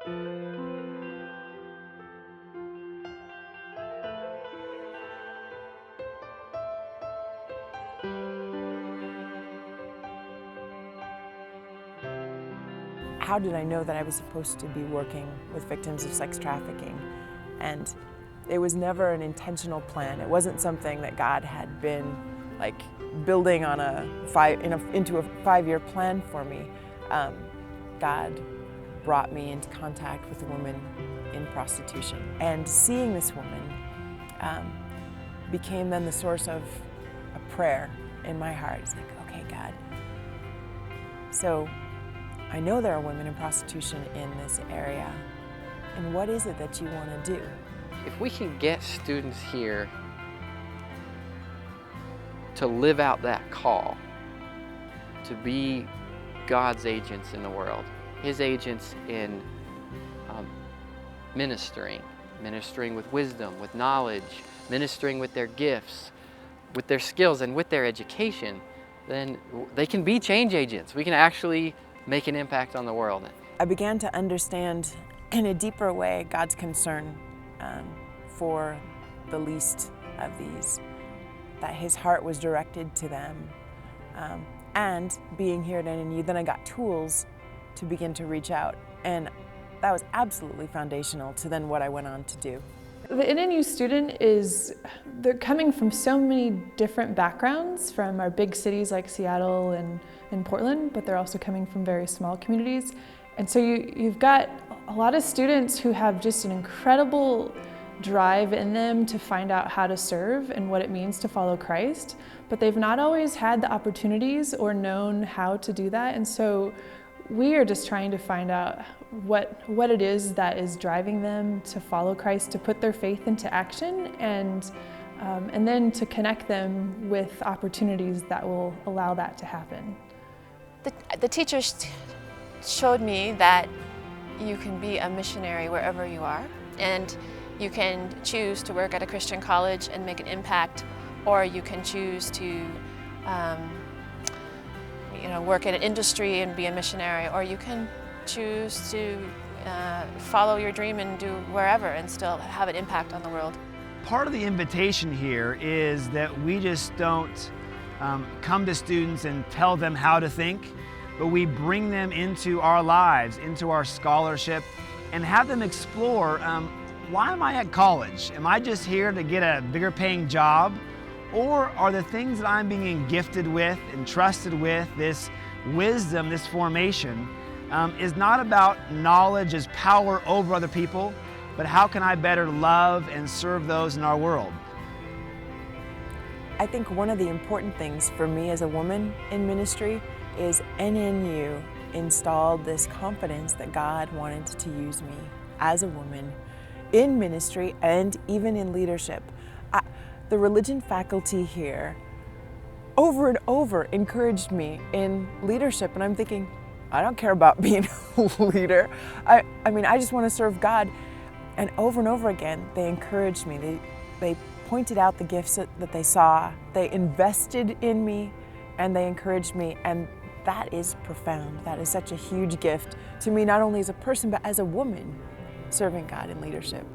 How did I know that I was supposed to be working with victims of sex trafficking? And it was never an intentional plan. It wasn't something that God had been like building on into a 5-year plan for me. God brought me into contact with a woman in prostitution. And seeing this woman became then the source of a prayer in my heart. It's like, okay, God. So I know there are women in prostitution in this area, and what is it that you want to do? If we can get students here to live out that call, to be God's agents in the world, His agents in ministering with wisdom, with knowledge, ministering with their gifts, with their skills, and with their education, then they can be change agents. We can actually make an impact on the world. I began to understand in a deeper way God's concern for the least of these, that His heart was directed to them. And being here at NNU, then I got tools to begin to reach out. And that was absolutely foundational to then what I went on to do. The NNU student they're coming from so many different backgrounds from our big cities like Seattle and Portland, but they're also coming from very small communities. And so you've got a lot of students who have just an incredible drive in them to find out how to serve and what it means to follow Christ, but they've not always had the opportunities or known how to do that. And so we are just trying to find out what it is that is driving them to follow Christ, to put their faith into action, and then to connect them with opportunities that will allow that to happen. The teachers showed me that you can be a missionary wherever you are, and you can choose to work at a Christian college and make an impact, or you can choose to work in an industry and be a missionary, or you can choose to follow your dream and do wherever and still have an impact on the world. Part of the invitation here is that we just don't come to students and tell them how to think, but we bring them into our lives, into our scholarship, and have them explore, why am I at college? Am I just here to get a bigger paying job? Or are the things that I'm being gifted with, entrusted with, this wisdom, this formation, is not about knowledge as power over other people, but how can I better love and serve those in our world? I think one of the important things for me as a woman in ministry is NNU installed this confidence that God wanted to use me as a woman in ministry and even in leadership. The religion faculty here over and over encouraged me in leadership, and I'm thinking, I don't care about being a leader. I mean, I just want to serve God. And over again, they encouraged me. They pointed out the gifts that they saw. They invested in me, and they encouraged me. And that is profound. That is such a huge gift to me, not only as a person, but as a woman serving God in leadership.